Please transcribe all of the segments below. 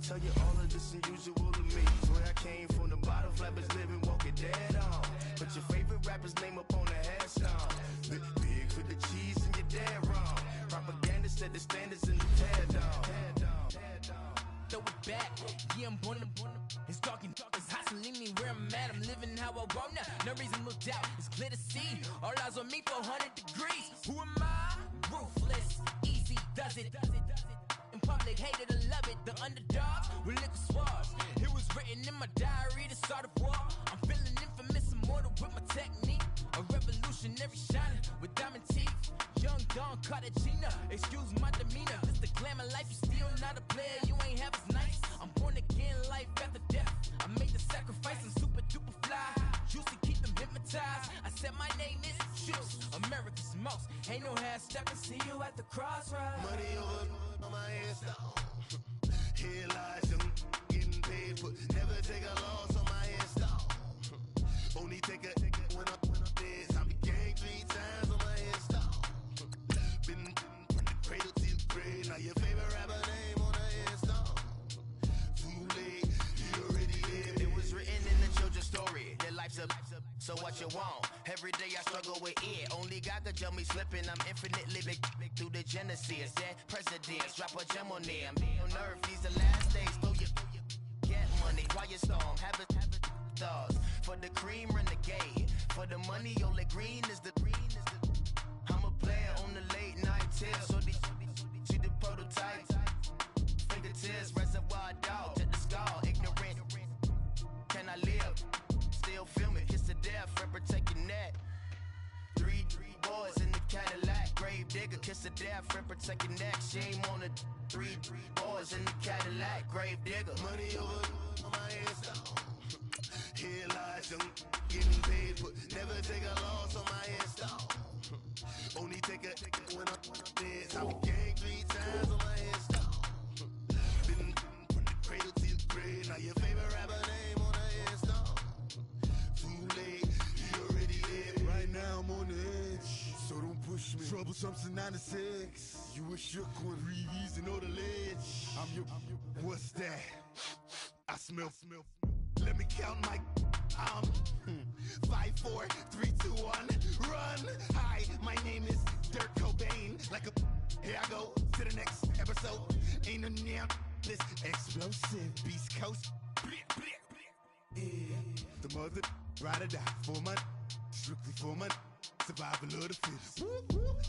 tell you all of this unusual to me. Swear I came from the bottom, flappers living, walking dead on. Put your favorite rapper's name up on the headstone. Big for the cheese and you're dead wrong. Propaganda set the standards and you tear down. Throw it back, yeah, I'm born to. It's dark, it's hot, so leave me where I'm at. I'm living how I want now. No reason to doubt, it's clear to see. All eyes on me, 400 degrees. Who am I? Ruthless, easy, does it. In public, hated and love it. The underdogs with liquor swabs. It was written in my diary to start a war. I'm feeling infamous, immortal with my technique. A revolutionary shining with diamond teeth. Young Don Cartagena, excuse my demeanor. This the glamour life, you still not a player. You ain't half as nice. I'm born again, life after death. I made the sacrifice, I'm super duper fly. Used to keep them hypnotized. I said my name is Juice, America's most. Ain't no half stepping, see you at the crossroads. Money over on my headstone. Here lies young, getting paid, but never take a loss on my headstone. Only take a when I'm dead. I be gang 3 times on my headstone. Been from the cradle to the grave. Now your favorite rapper name on the headstone. Too late, you already dead. It was written in the children's story. Their life's up, so what you want? Every day I struggle with it. Only God could jump me slipping. I'm infinitely big through the genesis. Dead presidents, drop a gem on them. On earth, these the last days. Throw you get money, quiet storm, have it stars. For the cream, renegade. For the money, only green is the I'm a player on the late night tips. So these see the prototypes. Fingertips, reservoir dog, check the skull. Ignorant, can I live? Still film it, kiss to death, friend protect your neck. Three boys in the Cadillac, grave digger, kiss to death, friend protect your neck. Shame on the three boys in the Cadillac, grave digger. Money over on my headstone. Here lies young, getting paid, but never take a loss on my headstone. Only take a when I'm dead. I'm gang 3 times on my headstone. Been from the cradle to the grave. Now your favorite rapper name on the headstone. Too late, you already dead. Right now I'm on the edge, so don't push me. Troublesome to 96. You a shook one, Reeves and know the ledge. I'm your. What's that? I smell. Let me count my 5, 4, 3, 2, 1, run. Hi, my name is Dirk Cobain. Like a here I go to the next episode. Ain't no damn this explosive Beast Coast. Yeah. The mother ride or die for my strictly for my survival of the fittest.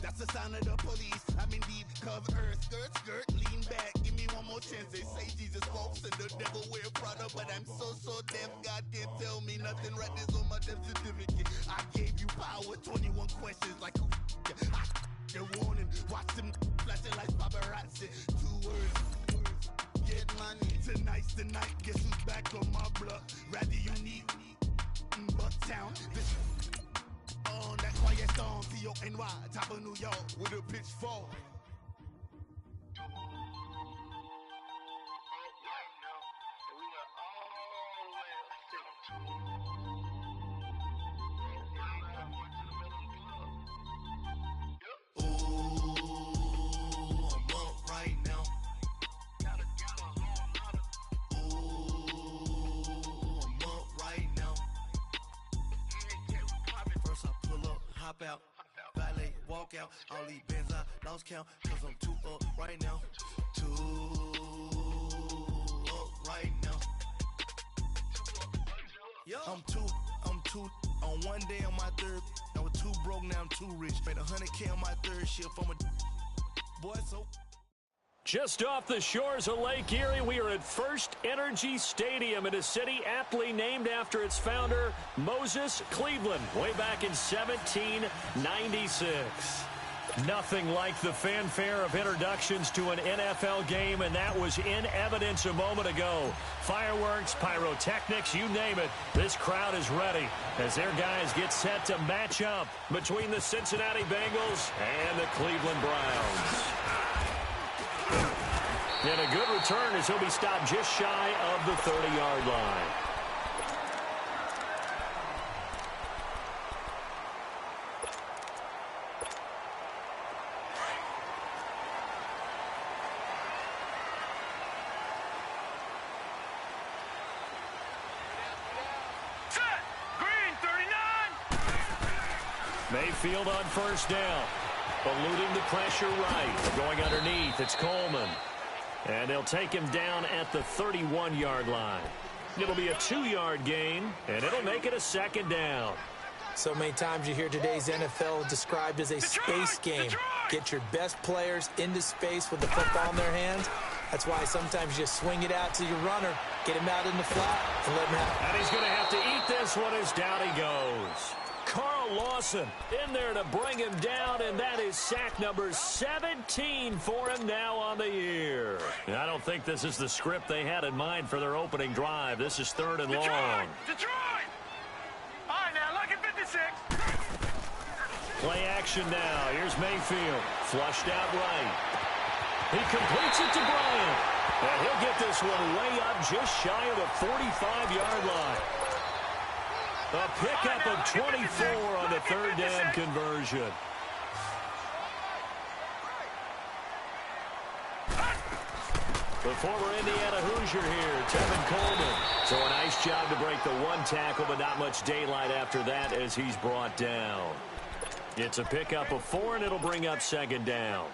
That's the sign of the police. I'm indeed cover earth, skirt, lean back. Give me one more chance. They say Jesus walks and the devil wear Prada, but I'm so deaf. God can't tell me nothing. Right this on my death certificate. I gave you power. 21 questions like who? You're warning. Watch them flashing like paparazzi. 2 words. Get money. Tonight's the night. Guess who's back on my block? Rather unique. Bucktown. This. On that quiet storm, T-O-N-Y, top of New York, with a pitchfork. Out, valet, walk out, all these bands I lost count, cause I'm too up right now, right now. Yo. I'm too, on one day on my third, I was too broke, now I'm too rich, made 100K on my third shift, I'm a boy, so. Just off the shores of Lake Erie, we are at First Energy Stadium in a city aptly named after its founder, Moses Cleveland, way back in 1796. Nothing like the fanfare of introductions to an NFL game, and that was in evidence a moment ago. Fireworks, pyrotechnics, you name it. This crowd is ready as their guys get set to match up between the Cincinnati Bengals and the Cleveland Browns. And a good return as he'll be stopped just shy of the 30-yard line. Mayfield on first down. Eluding the pressure right. Going underneath, it's Coleman. And they'll take him down at the 31-yard line. It'll be a 2-yard gain, and it'll make it a second down. So many times you hear today's NFL described as a space game. Get your best players into space with the football in their hands. That's why sometimes you just swing it out to your runner, get him out in the flat, and let him have it. And he's going to have to eat this one as down he goes. Carl Lawson in there to bring him down, and that is sack number 17 for him now on the year. And I don't think this is the script they had in mind for their opening drive. This is 3rd and long. Detroit! All right, now, look at 56. Play action now. Here's Mayfield. Flushed out right. He completes it to Bryant. And he'll get this one way up just shy of the 45-yard line. A pickup of 24 on the 3rd down conversion. The former Indiana Hoosier here, Tevin Coleman. So a nice job to break the one tackle, but not much daylight after that as he's brought down. It's a pickup of 4, and it'll bring up 2nd down.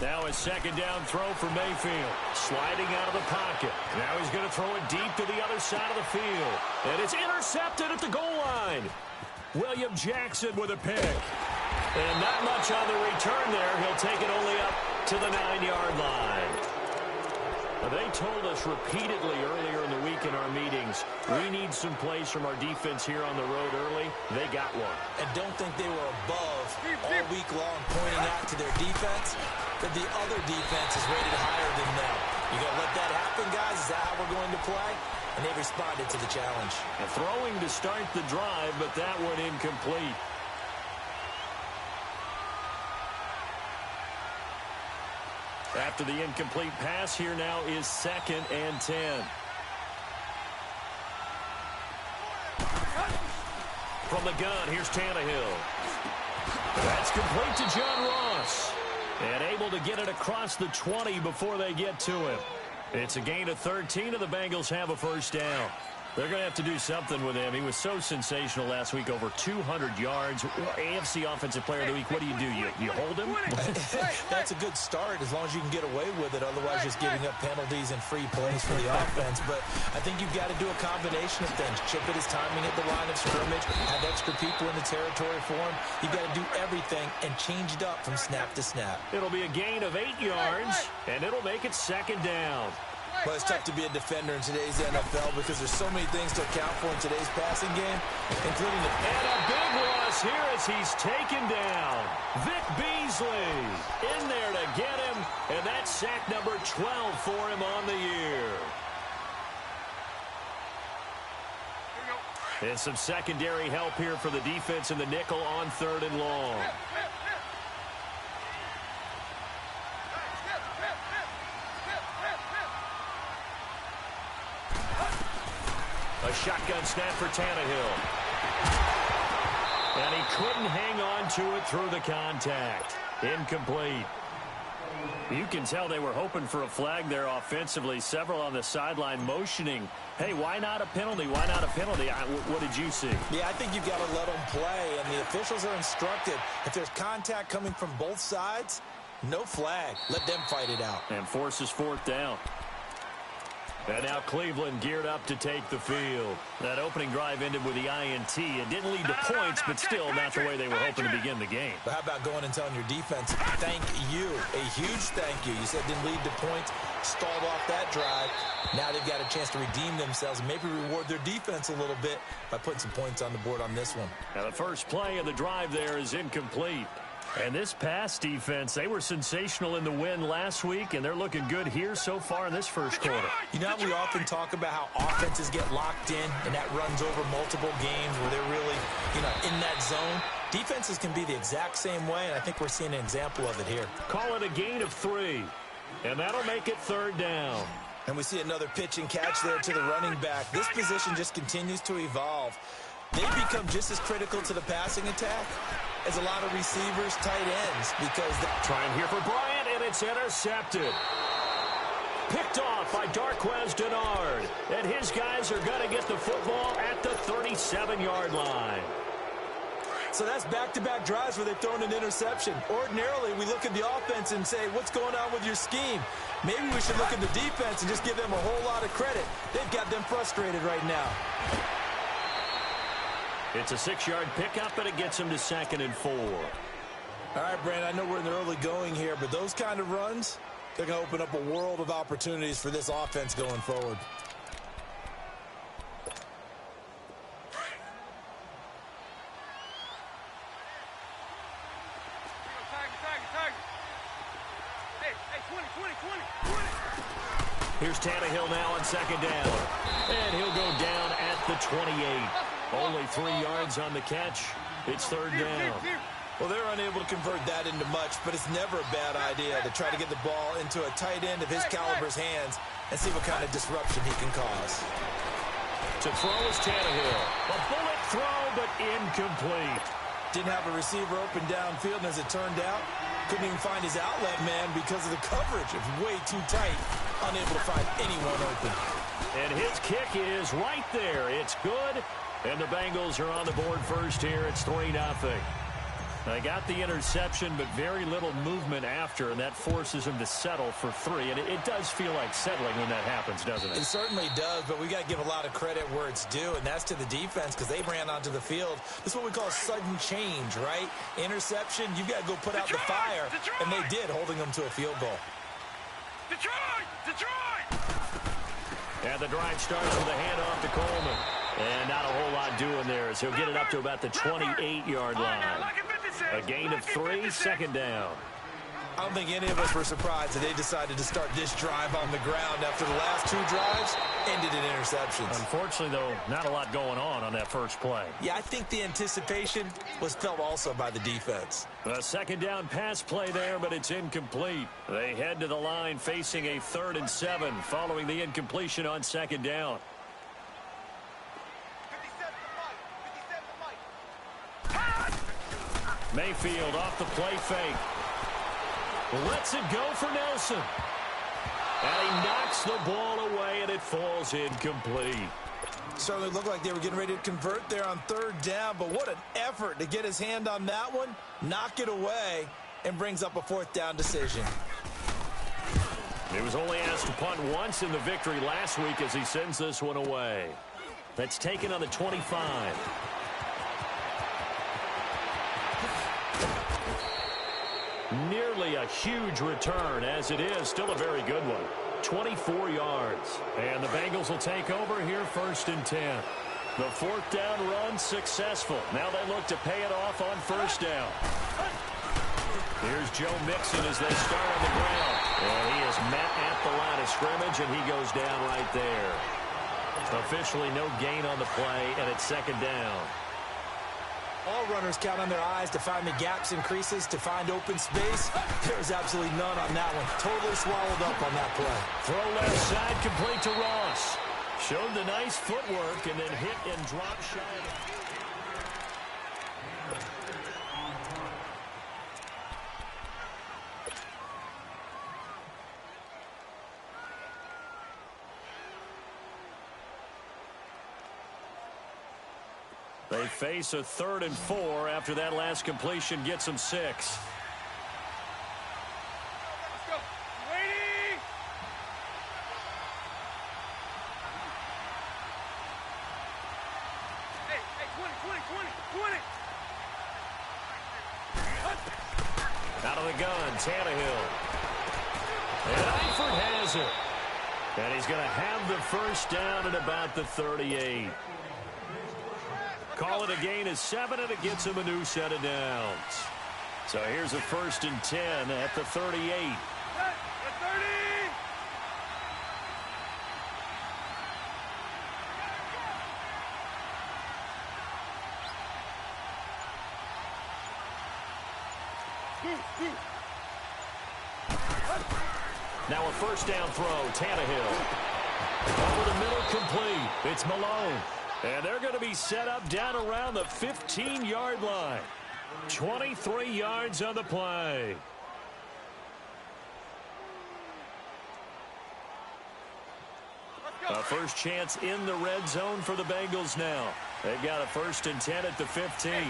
Now a 2nd down throw for Mayfield. Sliding out of the pocket. Now he's going to throw it deep to the other side of the field. And it's intercepted at the goal line. William Jackson with a pick. And not much on the return there. He'll take it only up to the 9-yard line. They told us repeatedly earlier in the week in our meetings, we need some plays from our defense here on the road early. They got one. And don't think they were above all week long pointing out to their defense that the other defense is rated higher than them. You going to let that happen, guys? Is that how we're going to play? And they responded to the challenge. And throwing to start the drive, but that one incomplete. After the incomplete pass, here now is 2nd and 10. From the gun, here's Tannehill. That's complete to John Ross. And able to get it across the 20 before they get to him. It's a gain of 13, and the Bengals have a first down. They're going to have to do something with him. He was so sensational last week, over 200 yards. AFC Offensive Player of the Week, what do? You hold him? That's a good start as long as you can get away with it. Otherwise, just giving up penalties and free plays for the offense. But I think you've got to do a combination of things. Chip at his timing at the line of scrimmage, have extra people in the territory for him. You've got to do everything and change it up from snap to snap. It'll be a gain of 8 yards, and it'll make it 2nd down. Well, it's tough to be a defender in today's NFL because there's so many things to account for in today's passing game, including the... And a big loss here as he's taken down. Vic Beasley in there to get him, and that's sack number 12 for him on the year. And some secondary help here for the defense in the nickel on 3rd and long. A shotgun snap for Tannehill. And he couldn't hang on to it through the contact. Incomplete. You can tell they were hoping for a flag there offensively. Several on the sideline motioning, hey, why not a penalty? Why not a penalty? What did you see? Yeah, I think you've got to let them play, and the officials are instructed. If there's contact coming from both sides, no flag. Let them fight it out. And forces 4th down. And now Cleveland geared up to take the field. That opening drive ended with the INT. It didn't lead to points, but still not the way they were hoping to begin the game. But how about going and telling your defense, thank you, a huge thank you. You said it didn't lead to points, stalled off that drive. Now they've got a chance to redeem themselves and maybe reward their defense a little bit by putting some points on the board on this one. Now the first play of the drive there is incomplete. And this pass defense, they were sensational in the win last week, and they're looking good here so far in this first quarter. You know how we often talk about how offenses get locked in, and that runs over multiple games where they're really, in that zone? Defenses can be the exact same way, and I think we're seeing an example of it here. Call it a gain of 3, and that'll make it 3rd down. And we see another pitch and catch there to the running back. This position just continues to evolve. They become just as critical to the passing attack as a lot of receivers, tight ends, because... Trying here for Bryant, and it's intercepted. Picked off by Darquez Denard. And his guys are going to get the football at the 37-yard line. So that's back-to-back drives where they've thrown an interception. Ordinarily, we look at the offense and say, what's going on with your scheme? Maybe we should look at the defense and just give them a whole lot of credit. They've got them frustrated right now. It's a 6-yard pickup, and it gets them to 2nd and 4. All right, Brandon, I know we're in the early going here, but those kind of runs, they're going to open up a world of opportunities for this offense going forward. Here's Tannehill now on 2nd down. And he'll go down at the 28. Only 3 yards on the catch. It's 3rd down. Well, they're unable to convert that into much, but it's never a bad idea to try to get the ball into a tight end of his caliber's hands and see what kind of disruption he can cause. To throw is Tannehill. A bullet throw, but incomplete. Didn't have a receiver open downfield, and as it turned out, couldn't even find his outlet man because of the coverage. It's way too tight, unable to find anyone open. And his kick is right there. It's good, and the Bengals are on the board first here. It's 3-0. They got the interception, but very little movement after, and that forces him to settle for 3. And it does feel like settling when that happens, doesn't it? It certainly does, but we got to give a lot of credit where it's due, and that's to the defense because they ran onto the field. This is what we call sudden change, right? Interception, you've got to go put out the fire, and they did, holding them to a field goal. Detroit! And the drive starts with a handoff to Coleman. And not a whole lot doing there as he'll get it up to about the 28-yard line. A gain of 3, 2nd down. I don't think any of us were surprised that they decided to start this drive on the ground after the last 2 drives ended in interceptions. Unfortunately, though, not a lot going on that first play. Yeah, I think the anticipation was felt also by the defense. A 2nd down pass play there, but it's incomplete. They head to the line facing a 3rd and 7 following the incompletion on 2nd down. Mayfield off the play fake. Lets it go for Nelson. And he knocks the ball away, and it falls incomplete. Certainly looked like they were getting ready to convert there on 3rd down, but what an effort to get his hand on that one, knock it away, and brings up a 4th down decision. He was only asked to punt once in the victory last week as he sends this one away. That's taken on the 25. Nearly a huge return, as it is still a very good one. 24 yards. And the Bengals will take over here 1st and 10. The 4th down run successful. Now they look to pay it off on 1st down. Here's Joe Mixon as they start on the ground. And he is met at the line of scrimmage, and he goes down right there. Officially no gain on the play, and it's 2nd down. All runners count on their eyes to find the gaps and creases, to find open space. There's absolutely none on that one. Totally swallowed up on that play. Throw left side, complete to Ross. Showed the nice footwork and then hit and drop shy. They face a 3rd and 4 after that last completion gets them 6. Let's go. Waiting. Hey, 20. Out of the gun, Tannehill. And Eifert has it. And he's going to have the 1st down at about the 38. Call it a gain of 7, and it gets him a new set of downs. So here's a 1st and 10 at the 38. The 30. Now a 1st down throw, Tannehill. Over the middle, complete. It's Malone. And they're going to be set up down around the 15-yard line. 23 yards on the play. A first chance in the red zone for the Bengals now. They've got a 1st and 10 at the 15. Hey,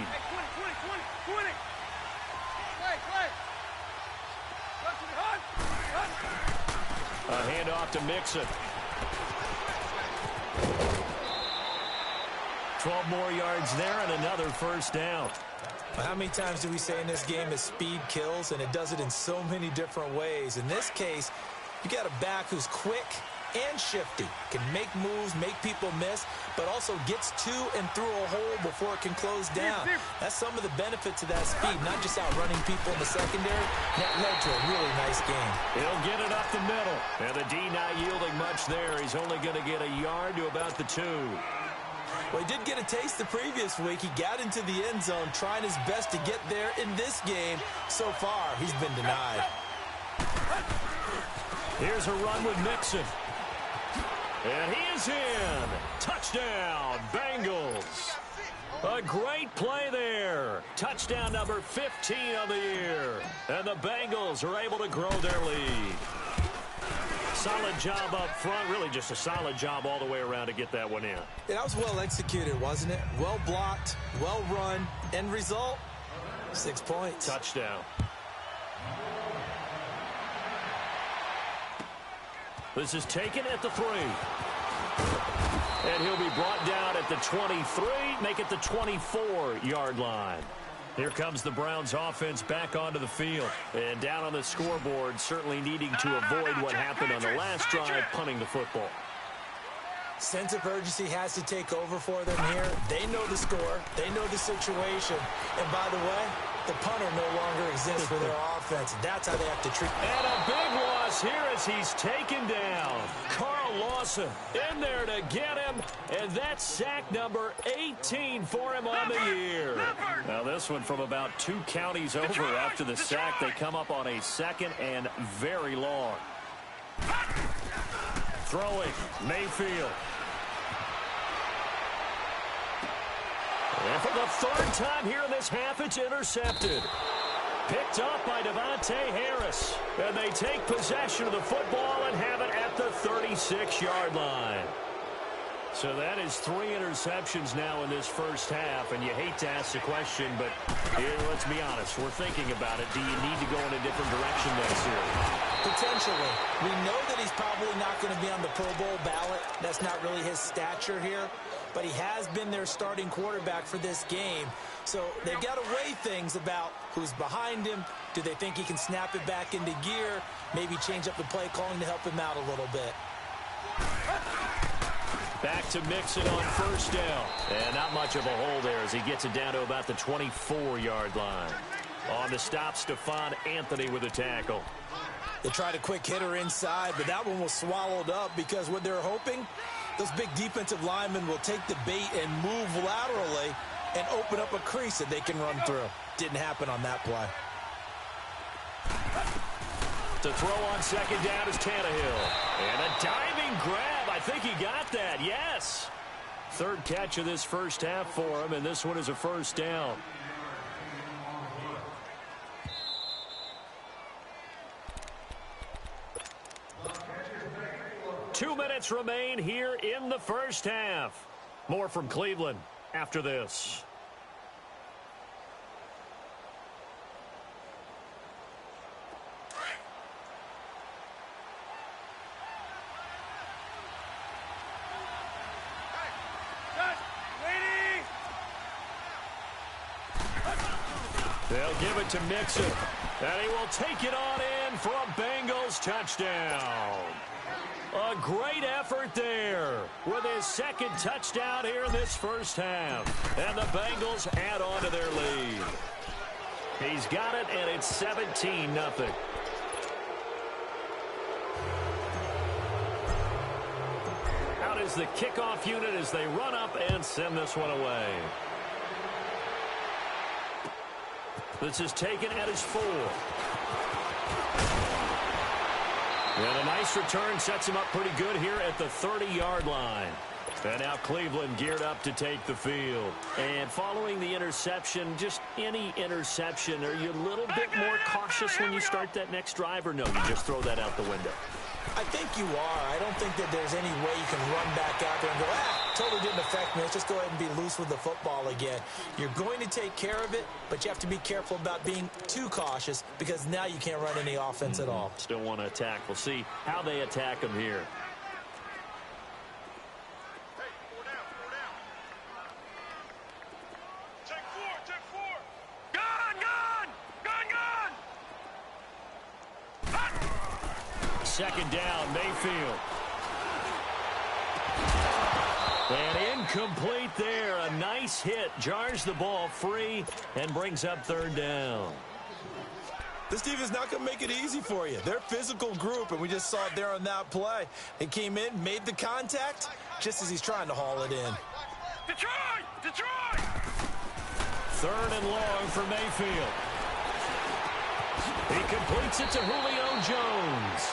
20. Play. A handoff to Mixon. 12 more yards there and another first down. How many times do we say in this game that speed kills, and it does it in so many different ways? In this case, you got a back who's quick and shifty, can make moves, make people miss, but also gets to and through a hole before it can close down. That's some of the benefits of that speed, not just outrunning people in the secondary. That led to a really nice game. He'll get it up the middle, and the D not yielding much there. He's only going to get a yard to about the 2. Well, he did get a taste the previous week. He got into the end zone, trying his best to get there in this game. So far, he's been denied. Here's a run with Mixon. And he is in. Touchdown, Bengals. A great play there. Touchdown number 15 on the year. And the Bengals are able to grow their lead. Solid job up front. Really just a solid job all the way around to get that one in. Yeah, that was well executed, wasn't it? Well blocked, well run. End result, 6 points. Touchdown. This is taken at the 3. And he'll be brought down at the 23, make it the 24-yard line. Here comes the Browns offense back onto the field. And down on the scoreboard, certainly needing to avoid what happened on the last drive, punting the football. Sense of urgency has to take over for them here. They know the score. They know the situation. And by the way, the punter no longer exists for their offense. That's how they have to treat. And a big loss here as he's taken down. Carl Lawson in there to get him. And that's sack number 18 for him on the year. Now this one from about 2 counties over after the sack. They come up on a 2nd and very long. Throwing, Mayfield. And for the 3rd time here in this half, it's intercepted. Picked up by Devontae Harris. And they take possession of the football and have it at the 36-yard line. So that is 3 interceptions now in this first half. And you hate to ask the question, but here, let's be honest. We're thinking about it. Do you need to go in a different direction next year? Potentially. We know that he's probably not going to be on the Pro Bowl ballot. That's not really his stature here. But he has been their starting quarterback for this game. So they've got to weigh things about who's behind him. Do they think he can snap it back into gear? Maybe change up the play calling to help him out a little bit. Back to Mixon on first down. And not much of a hole there as he gets it down to about the 24-yard line. On the stop, Stephon Anthony with a tackle. They tried a quick hitter inside, but that one was swallowed up because what they're hoping, those big defensive linemen will take the bait and move laterally and open up a crease that they can run through. Didn't happen on that play. To throw on second down is Tannehill. And a diving grab. I think he got that. Yes. 3rd catch of this first half for him, and this one is a first down. Two minutes remain here in the first half. More from Cleveland after this. They'll give it to Mixon, and he will take it on in for a Bengals touchdown. A great effort there with his 2nd touchdown here in this first half. And the Bengals add on to their lead. He's got it, and it's 17-0. Out is the kickoff unit as they run up and send this one away. This is taken at his 4. And a nice return sets him up pretty good here at the 30-yard line. And now Cleveland geared up to take the field. And following the interception, just any interception, are you a little bit more cautious when you start that next drive, or no, you just throw that out the window? I think you are. I don't think that there's any way you can run back out there and go, totally didn't affect me. Let's just go ahead and be loose with the football again. You're going to take care of it, but you have to be careful about being too cautious because now you can't run any offense at all. Still want to attack. We'll see how they attack him here. Hey, 4 down, 4 down. Take 4, take 4. Gun, gun! Gun, gun! Second down, Mayfield. And incomplete there. A nice hit. Jars the ball free and brings up third down. This defense is not going to make it easy for you. They're a physical group, and we just saw it there on that play. They came in, made the contact, just as he's trying to haul it in. Detroit! Detroit! Third and long for Mayfield. He completes it to Julio Jones.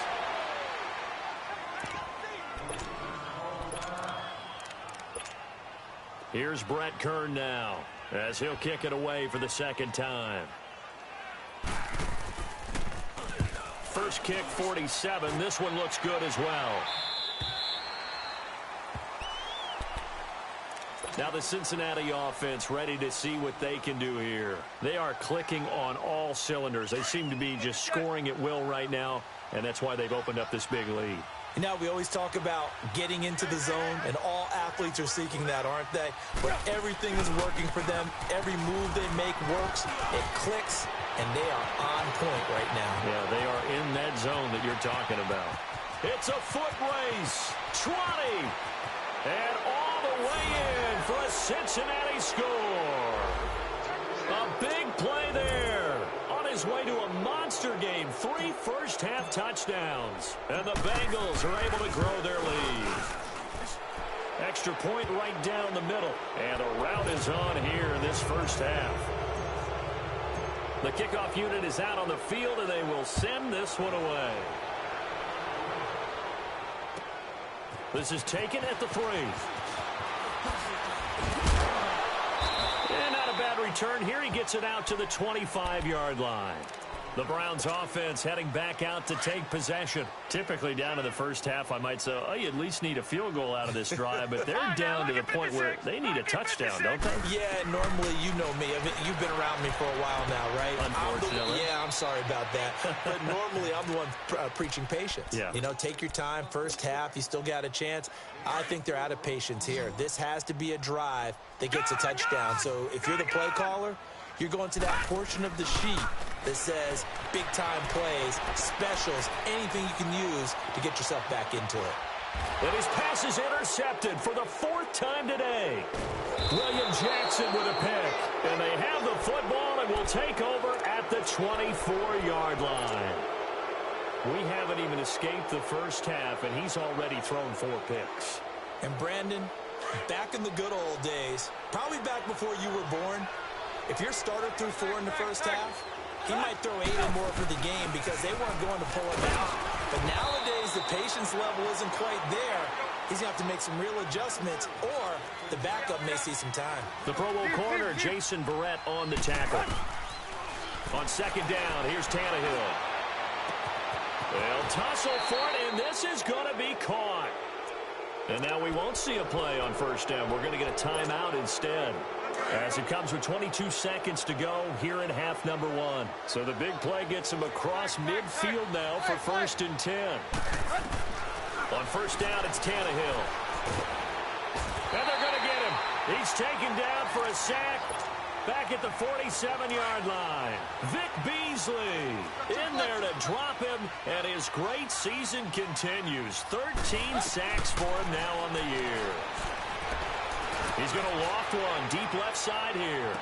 Here's Brett Kern now as he'll kick it away for the second time. First kick, 47. This one looks good as well. Now the Cincinnati offense ready to see what they can do here. They are clicking on all cylinders. They seem to be just scoring at will right now, and that's why they've opened up this big lead. Now, we always talk about getting into the zone, and all athletes are seeking that, aren't they? Where everything is working for them. Every move they make works. It clicks, and they are on point right now. Yeah, they are in that zone that you're talking about. It's a foot race. 20. And all the way in for a Cincinnati score. A big play there. On his way to a monster game. 3 first-half touchdowns. And the Bengals are able to grow their lead. Extra point right down the middle. And a rout is on here in this first half. The kickoff unit is out on the field, and they will send this one away. This is taken at the 3. And not a bad return here. He gets it out to the 25-yard line. The Browns offense heading back out to take possession. Typically down to the first half, I might say, oh, you at least need a field goal out of this drive, but they're down to the point where they need a touchdown, don't they? Yeah, normally you know me. You've been around me for a while now, right? Unfortunately. I'm sorry about that. But normally I'm the one preaching patience. Yeah. You know, take your time, first half, you still got a chance. I think they're out of patience here. This has to be a drive that gets a touchdown. So if you're the play caller, you're going to that portion of the sheet that says big-time plays, specials, anything you can use to get yourself back into it. And his pass is intercepted for the 4th time today. William Jackson with a pick. And they have the football and will take over at the 24-yard line. We haven't even escaped the first half, and he's already thrown 4 picks. And Brandon, back in the good old days, probably back before you were born, if your starter threw 4 in the first half, he might throw 8 or more for the game because they weren't going to pull him out. But nowadays, the patience level isn't quite there. He's going to have to make some real adjustments, or the backup may see some time. The Pro Bowl corner, Jason Barrett, on the tackle. On second down, here's Tannehill. They'll tussle for it, and this is going to be caught. And now we won't see a play on first down. We're going to get a timeout instead, as it comes with 22 seconds to go here in half number 1. So the big play gets him across midfield now for 1st and 10. On first down, it's Tannehill. And they're going to get him. He's taken down for a sack back at the 47-yard line. Vic Beasley in there to drop him, and his great season continues. 13 sacks for him now on the year. He's going to loft one deep left side here.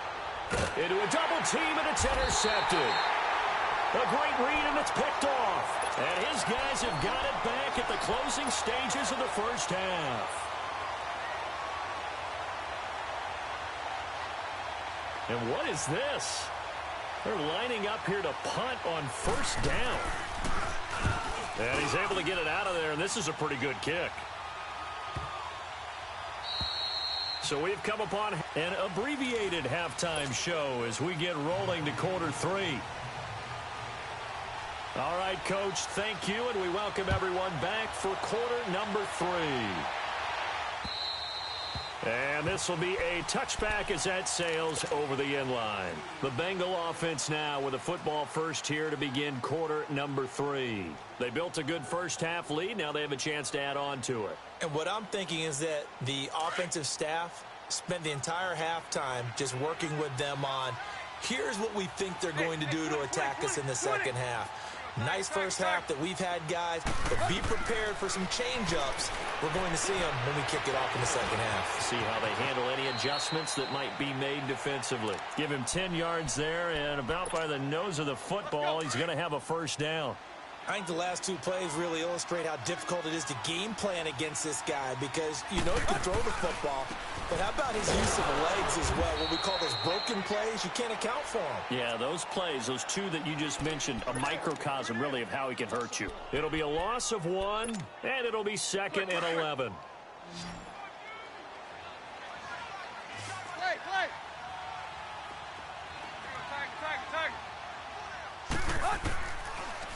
Into a double team, and it's intercepted. A great read, and it's picked off. And his guys have got it back at the closing stages of the first half. And what is this? They're lining up here to punt on first down. And he's able to get it out of there, and this is a pretty good kick. So we've come upon an abbreviated halftime show as we get rolling to quarter 3. All right, Coach, thank you, and we welcome everyone back for quarter number 3. And this will be a touchback as that sails over the end line. The Bengal offense now with a football first here to begin quarter number 3. They built a good first half lead. Now they have a chance to add on to it. And what I'm thinking is that the offensive staff spent the entire halftime just working with them on, here's what we think they're going to do to attack us in the second half. Nice first half that we've had, guys, but be prepared for some change-ups. We're going to see them when we kick it off in the second half. See how they handle any adjustments that might be made defensively. Give him 10 yards there, and about by the nose of the football, he's going to have a first down. I think the last 2 plays really illustrate how difficult it is to game plan against this guy because you know he can throw the football, but how about his use of the legs as well? What we call those broken plays, you can't account for them. Yeah, those plays, those 2 that you just mentioned, a microcosm really of how he can hurt you. It'll be a loss of 1, and it'll be 2nd and 11.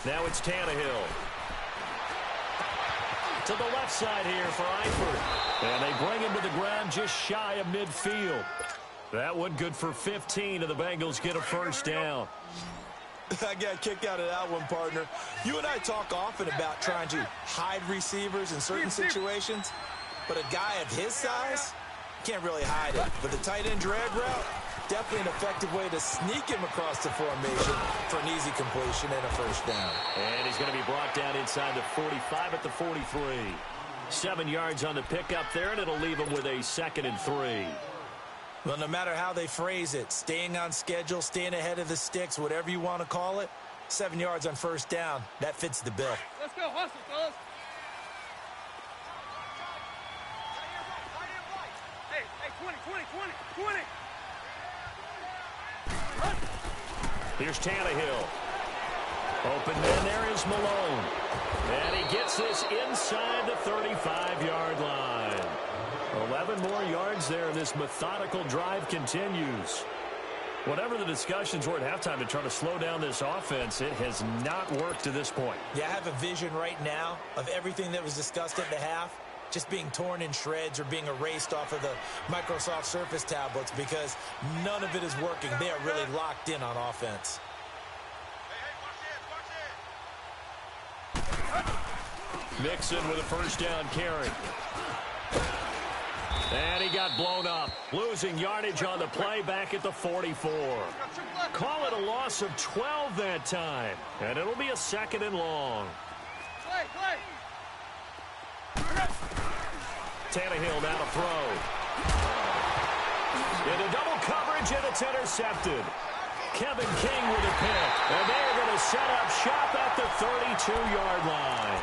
Now it's Tannehill. To the left side here for Eifert. And they bring him to the ground just shy of midfield. That one good for 15, and the Bengals get a first down. I got kicked out of that one, partner. You and I talk often about trying to hide receivers in certain situations, but a guy of his size can't really hide it. But the tight end drag route, definitely an effective way to sneak him across the formation for an easy completion and a first down. And he's going to be brought down inside the 45 at the 43. 7 yards on the pickup there, and it'll leave him with a 2nd and 3. Well, no matter how they phrase it, staying on schedule, staying ahead of the sticks, whatever you want to call it, 7 yards on first down, that fits the bill. Let's go, hustle, fellas. Hey, 20. Here's Tannehill. Open man, there is Malone. And he gets this inside the 35-yard line. 11 more yards there, and this methodical drive continues. Whatever the discussions were at halftime to try to slow down this offense, it has not worked to this point. Yeah, I have a vision right now of everything that was discussed at the half just being torn in shreds or being erased off of the Microsoft Surface tablets because none of it is working. They are really locked in on offense. Mixon with a first down carry. And he got blown up, losing yardage on the play back at the 44. Call it a loss of 12 that time, and it'll be a 2nd and long. Tannehill now to throw. Into double coverage, and it's intercepted. Kevin King with a pick, and they're going to set up shop at the 32-yard line.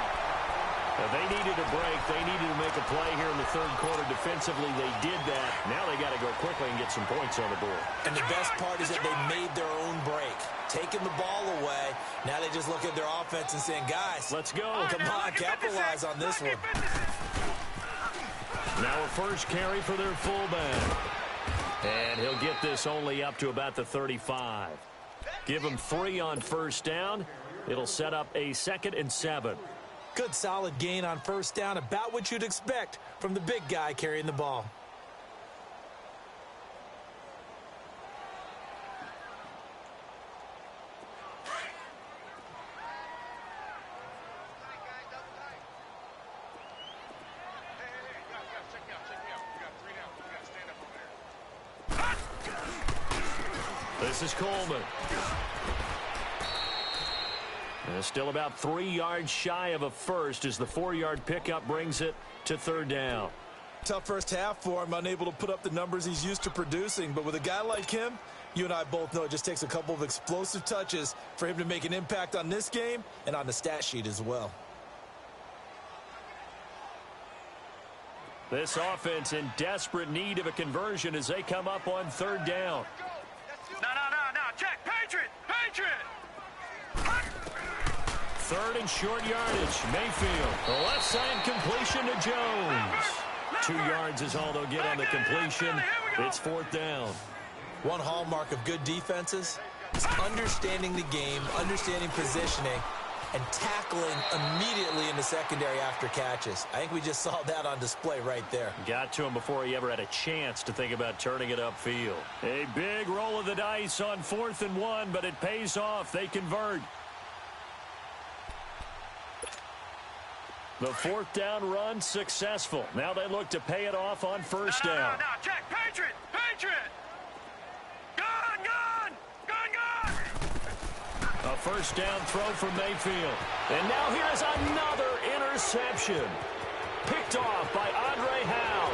They needed a break. They needed to make a play here in the third quarter defensively. They did that. Now they got to go quickly and get some points on the board. And the best part is that they made their own break, taking the ball away. Now they just look at their offense and saying, guys, let's go. Come on, capitalize on this one. Now a first carry for their fullback. And he'll get this only up to about the 35. Give him 3 on first down. It'll set up a 2nd and 7. Good solid gain on first down, about what you'd expect from the big guy carrying the ball. This is Coleman. And still about 3 yards shy of a first as the 4-yard pickup brings it to 3rd down. Tough first half for him, unable to put up the numbers he's used to producing. But with a guy like him, you and I both know it just takes a couple of explosive touches for him to make an impact on this game and on the stat sheet as well. This offense in desperate need of a conversion as they come up on 3rd down. No. Check. Patriot. 3rd and short yardage. Mayfield. The left side completion to Jones. 2 yards is all they'll get on the completion. It's 4th down. One hallmark of good defenses is understanding the game, understanding positioning, and tackling immediately in the secondary after catches. I think we just saw that on display right there. Got to him before he ever had a chance to think about turning it upfield. A big roll of the dice on 4th and 1, but it pays off. They convert. The 4th down run successful. Now they look to pay it off on 1st down. No, check. Patriot! Gun! A 1st down throw from Mayfield. And now here's another interception. Picked off by Andre Howe.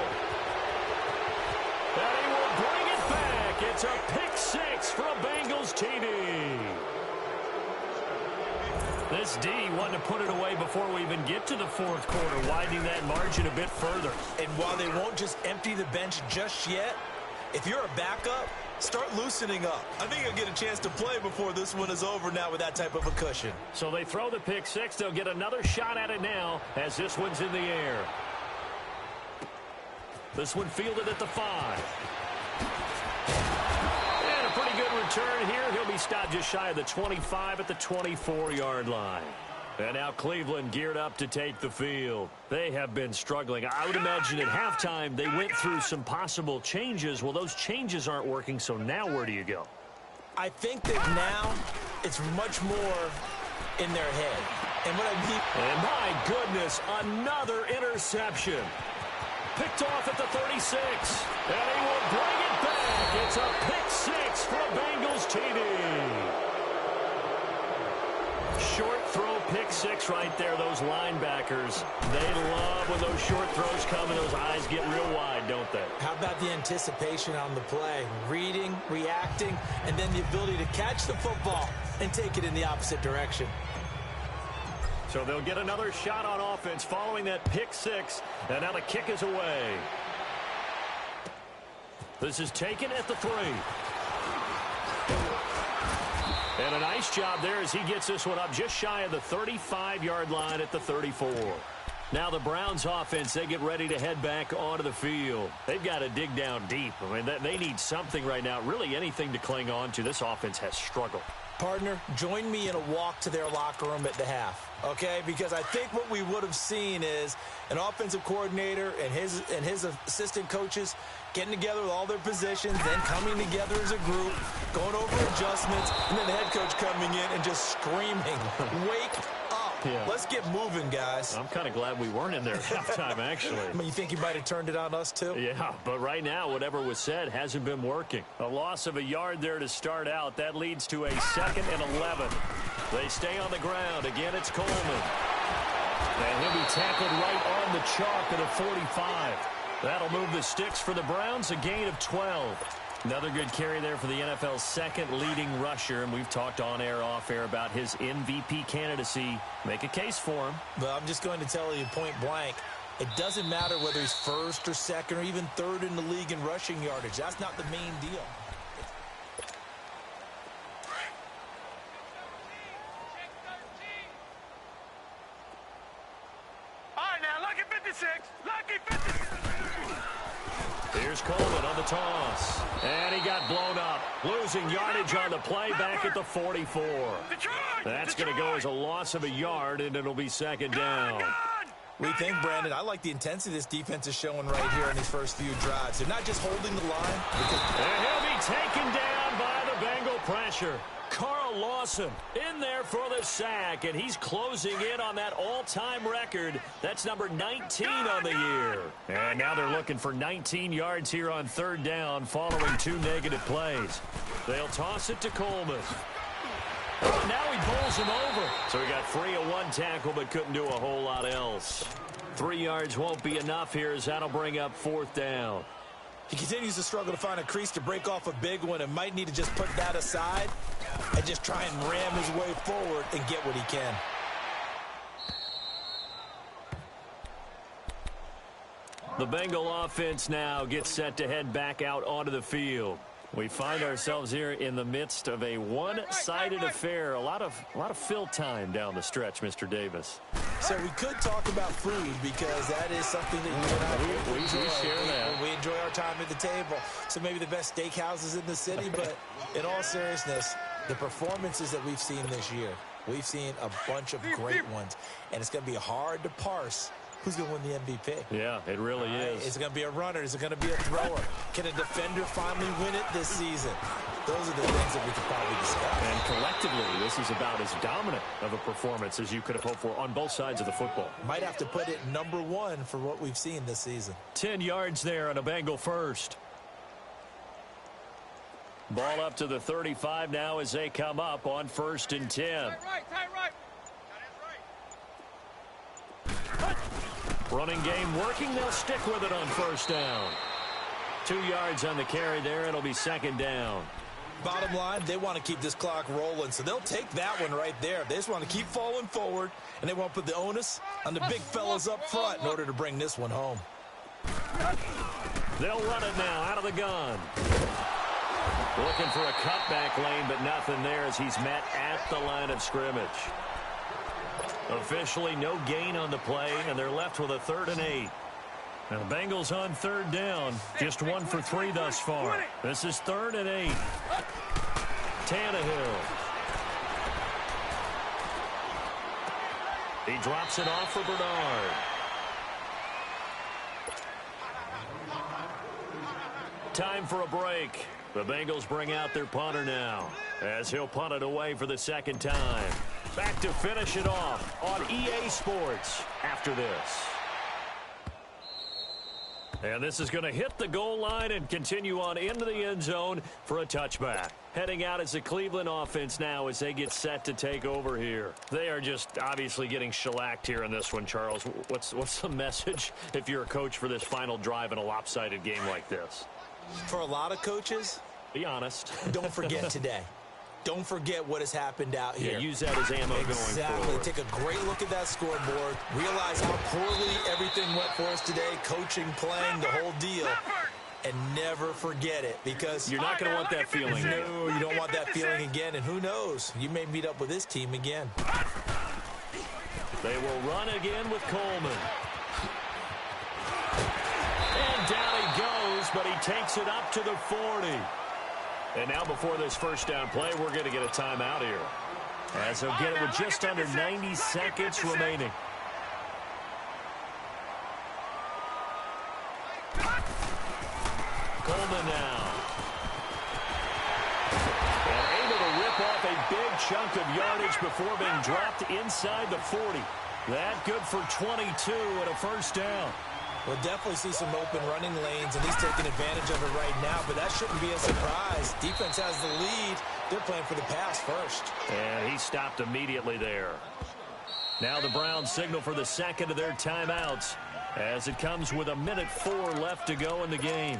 And he will bring it back. It's a pick 6 for a Bengals TD. This D wanted to put it away before we even get to the 4th quarter, widening that margin a bit further. And while they won't just empty the bench just yet, if you're a backup, start loosening up. I think you'll get a chance to play before this one is over now with that type of a cushion. So they throw the pick 6. They'll get another shot at it now as this one's in the air. This one fielded at the 5. And a pretty good return here. He'll be stopped just shy of the 25 at the 24-yard line. And now Cleveland geared up to take the field. They have been struggling. I would imagine at halftime they went through some possible changes. Well, those changes aren't working, so now where do you go? I think that now it's much more in their head. And what I mean... And my goodness, another interception. Picked off at the 36. And he will bring it back. It's a pick 6 for a Bengals TD. Short throw pick 6 right there. Those linebackers, they love when those short throws come and those eyes get real wide, don't they? How about the anticipation on the play? Reading, reacting, and then the ability to catch the football and take it in the opposite direction. So they'll get another shot on offense following that pick 6, and now the kick is away. This is taken at the 3. And a nice job there as he gets this one up just shy of the 35-yard line at the 34. Now the Browns offense, they get ready to head back onto the field. They've got to dig down deep. I mean, they need something right now, really anything to cling on to. This offense has struggled. Partner, join me in a walk to their locker room at the half, okay? Because I think what we would have seen is an offensive coordinator and his assistant coaches getting together with all their positions, then coming together as a group, going over adjustments, and then the head coach coming in and just screaming, wake up. Yeah. Let's get moving, guys. I'm kind of glad we weren't in there at halftime, actually. I mean, you think you might have turned it on us, too? Yeah, but right now, whatever was said hasn't been working. A loss of a yard there to start out. That leads to a 2nd and 11. They stay on the ground. Again, it's Coleman. And he'll be tackled right on the chalk at a 45. That'll move the sticks for the Browns, a gain of 12. Another good carry there for the NFL's 2nd leading rusher, and we've talked on air, off air about his MVP candidacy. Make a case for him. But I'm just going to tell you point blank, it doesn't matter whether he's 1st or 2nd or even 3rd in the league in rushing yardage. That's not the main deal. All right, now, lucky 56. Lucky 56. Here's Coleman on the toss. And he got blown up. Losing yardage on the play back at the 44. That's going to go as a loss of a yard, and it'll be 2nd down. We think, Brandon, I like the intensity this defense is showing right here in these first few drives. They're not just holding the line. And he'll be taken down by the Bengal pressure. Carl Lawson in there for the sack, and he's closing in on that all-time record. That's number 19 on the year. And now they're looking for 19 yards here on 3rd down following 2 negative plays. They'll toss it to Coleman. Oh, now he bowls him over. So he got free of 1 tackle but couldn't do a whole lot else. 3 yards won't be enough here as that'll bring up 4th down. He continues to struggle to find a crease to break off a big one and might need to just put that aside and just try and ram his way forward and get what he can. The Bengal offense now gets set to head back out onto the field. We find ourselves here in the midst of a one-sided affair. A lot of fill time down the stretch, Mr. Davis. So we could talk about food because that is something that you and I we share that. We enjoy our time at the table. So maybe the best steakhouses in the city, but in all seriousness, the performances that we've seen this year, We've seen a bunch of great ones, and it's going to be hard to parse who's going to win the MVP. Yeah, it really is. Is it going to be a runner? Is it going to be a thrower? Can a defender finally win it this season? Those are the things that we could probably discuss. And collectively, this is about as dominant of a performance as you could have hoped for on both sides of the football. Might have to put it number one for what we've seen this season. 10 yards there on a Bengal first. Ball up to the 35 now as they come up on 1st and 10. Tight right. Running game working. They'll stick with it on 1st down. 2 yards on the carry there. It'll be 2nd down. Bottom line, they want to keep this clock rolling, so they'll take that one right there. They just want to keep falling forward, and they want to put the onus on the big fellas up front in order to bring this one home. They'll run it now out of the gun. Looking for a cutback lane, but nothing there as he's met at the line of scrimmage. Officially no gain on the play, and they're left with a 3rd and 8. Now the Bengals on 3rd down, just 1 for 3 thus far. This is 3rd and 8. Tannehill. He drops it off for Bernard. Time for a break. The Bengals bring out their punter now as he'll punt it away for the 2nd time. Back to finish it off on EA Sports after this. And this is going to hit the goal line and continue on into the end zone for a touchback. Heading out as the Cleveland offense now as they get set to take over here. They are just obviously getting shellacked here in this one, Charles. What's the message if you're a coach for this final drive in a lopsided game like this? For a lot of coaches, be honest. Don't forget today. Don't forget what has happened out here. Yeah, use that as ammo going forward. Exactly. Take a great look at that scoreboard. Realize how poorly everything went for us today. Coaching, playing, the whole deal. And never forget it, because you're not going to want that feeling. No, you don't want that feeling again. And who knows? You may meet up with this team again. They will run again with Coleman. And down he goes, but he takes it up to the 40. And now before this 1st down play, we're going to get a timeout here, as they'll get it with just under 90 seconds remaining. Coleman now. And able to rip off a big chunk of yardage before being dropped inside the 40. That good for 22 and a 1st down. We'll definitely see some open running lanes, and he's taking advantage of it right now, but that shouldn't be a surprise. Defense has the lead. They're playing for the pass first. And he stopped immediately there. Now the Browns signal for the 2nd of their timeouts as it comes with 1:04 left to go in the game.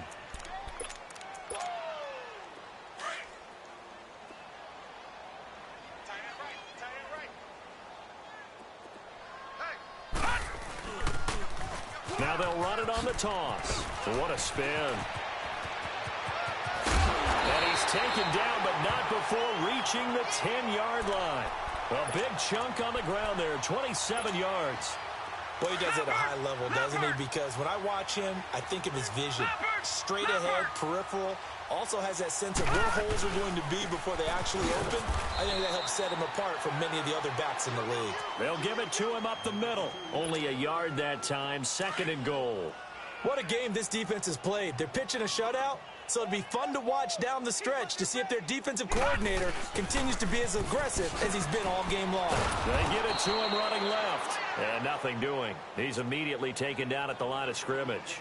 Now they'll run it on the toss. What a spin. And he's taken down, but not before reaching the 10-yard line. A big chunk on the ground there, 27 yards. Well, he does it at a high level, doesn't he? Because when I watch him, I think of his vision. Straight ahead, peripheral. Also has that sense of where holes are going to be before they actually open. I think that helps set him apart from many of the other backs in the league. They'll give it to him up the middle. Only a yard that time, 2nd and goal. What a game this defense has played. They're pitching a shutout, so it'd be fun to watch down the stretch to see if their defensive coordinator continues to be as aggressive as he's been all game long. They get it to him running left, and nothing doing. He's immediately taken down at the line of scrimmage.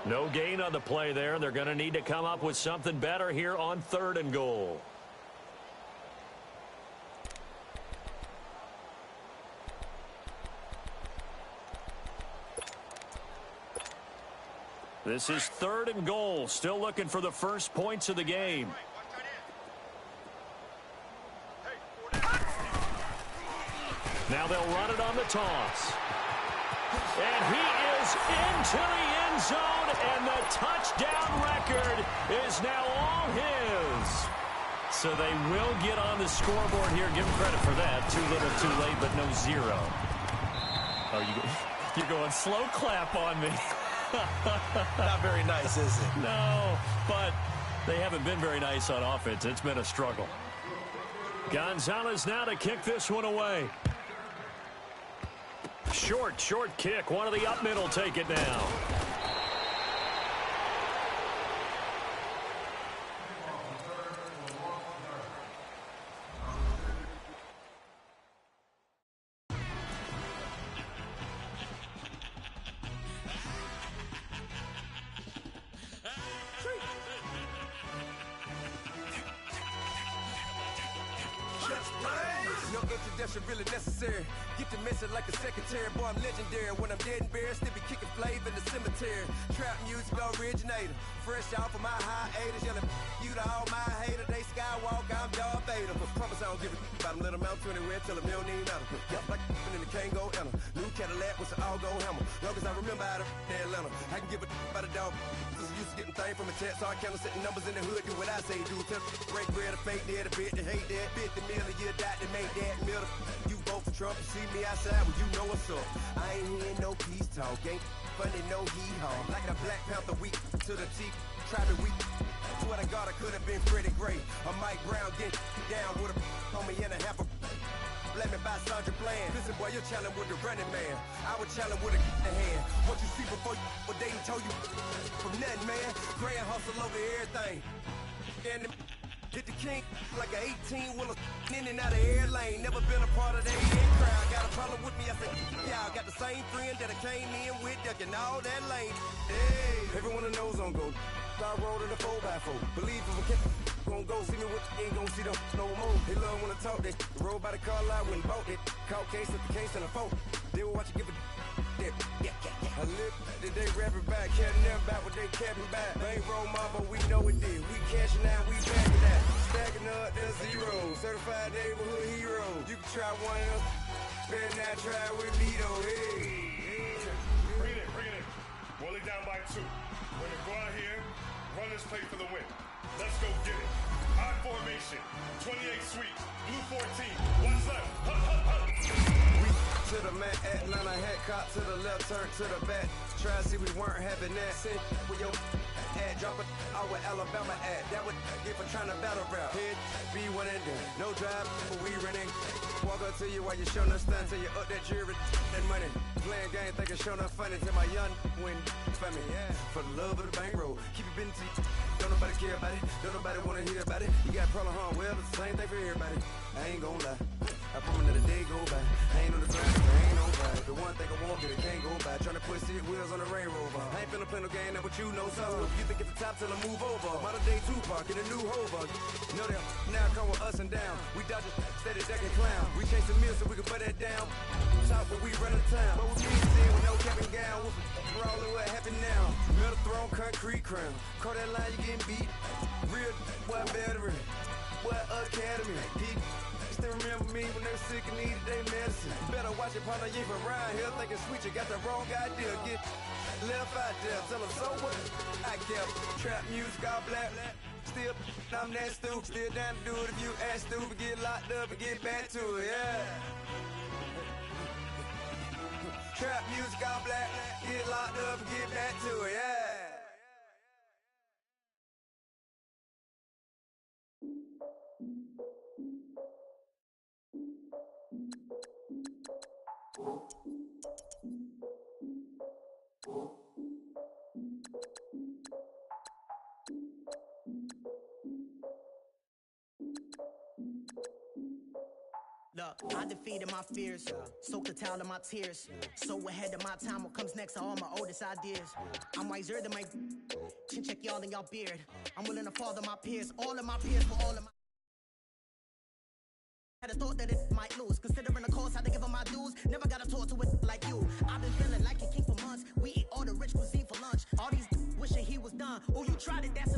No gain on the play there. They're going to need to come up with something better here on 3rd and goal. This is 3rd and goal. Still looking for the first points of the game. Now they'll run it on the toss. And he is into the end zone, and the touchdown record is now all his. So they will get on the scoreboard here. Give him credit for that. Too little, too late, but no zero. Oh, you're going slow clap on me. Not very nice, is it? No, but they haven't been very nice on offense. It's been a struggle. Gonzalez now to kick this one away. Short kick. One of the up middle take it now. No introduction really necessary. Get the message like a secretary. Boy, I'm legendary. When I'm dead and buried, still be kicking flavor in the cemetery. Trap music originator. Fresh off of my hiatus. Yelling you to all my haters. They skywalk, I'm Darth Vader. But promise I don't give a about them. Let them out to anywhere. Tell them they don't need nothing. Yup, like in the Kango enter. New Cadillac with an all-gold hammer. Long as I remember how to Atlanta. I can give a about a dog. Used to getting things from a text. So I count setting numbers in the hood. Do what I say do. Tell break bread or fake dead. A bit to hate that. 50 million a year dot to make that middle. You vote for Trump. You see me outside. Well, you know what's up. I ain't hearing no peace talk. Ain't funny, no hee-haw. Like a Black Panther week to the teeth. Traffic week. Swear to God, I could have been Freddie Gray. Or Mike Brown getting down with a homie and a half a. Let me buy Sandra Bland. Listen, boy, you're challenging with the running man. I would challenge with a hand. What you see before you, what they told you from nothing, man. Grand hustle over everything. And hit the king like an 18-wheeler in and out of air lane. Never been a part of that in crowd. Got a problem with me, I said, y'all got the same friend that I came in with, ducking all that lane. Hey, everyone knows on go. I rolled in a 4x4. Believe if a kid gon' go see me with ain't gon' see them no more. They love when I talk that. Roll by the car lot when bought it. Caught case at the case and a phone. They will watch you give a that. I live that they rapping back, caring them back what they capping back. They ain't roll mom, but we know it did. We cashing out, we backing that. Stacking up, there's zero. Certified neighborhood hero. You can try one of them. Better not try with me though. Hey. Bring it in. Roll it down by 2. We're gonna go out here, run this play for the win. Let's go get it. High formation, 28 sweep, blue 14. What's left? Hup, hup, hup. We to the man, Atlanta head caught to the left, turn to the back. Try to see we weren't having that. Send with your ad, drop it out with Alabama ad. That would get for trying to battle rap. Head, be one and done. No drive, but we running. Walk up to you while you showing us stunts. Till you up that jury and money. Playing game, thinking showing up funny. Till my young win for me. Yeah. For the love of the bankroll. Keep it been to you. Don't nobody care about it. Don't nobody wanna hear about it. You got a problem, huh? Well, it's the same thing for everybody. I ain't gon' lie. I promise that a day go by. I ain't on the grind, I ain't on fire. The one thing I want, get it can't go by. Tryna put 6 wheels on the Range Rover. I ain't finna play no game, that what you know, so if you think it's the top till I move over. Modern day Tupac in a new hover. Know that now come with us and down. We dodge it, steady ducking clown. We chase the meal so we can put that down. Top when we run the town. But with me in with no cap and gown. We're all in what happened now. Metal throne, concrete crown. Call that line, you getting beat. Real what veteran. What academy. He still remember me when they were sick and needed their medicine. Better watch it, partner, you from around here thinking sweet, you got the wrong idea. Get left out there, tell them so what I kept. Trap music, all black. Still, I'm that stupid. Still down to do it if you ask stupid. Get locked up and get back to it, yeah. Trap music, all black. Get locked up and get back to it, yeah. Look, I defeated my fears, soaked the towel in my tears. So ahead of my time, what comes next are all my oldest ideas. I'm wiser than my chin check y'all in y'all beard. I'm willing to father my peers, all of my peers for all of my. Had a thought that it might lose, considering the cost, I had to give them my dues. Never got a talk to it like you. I've been feeling like a king for months. We eat all the rich cuisine for lunch. All these wishing he was done. Oh, you tried it, that's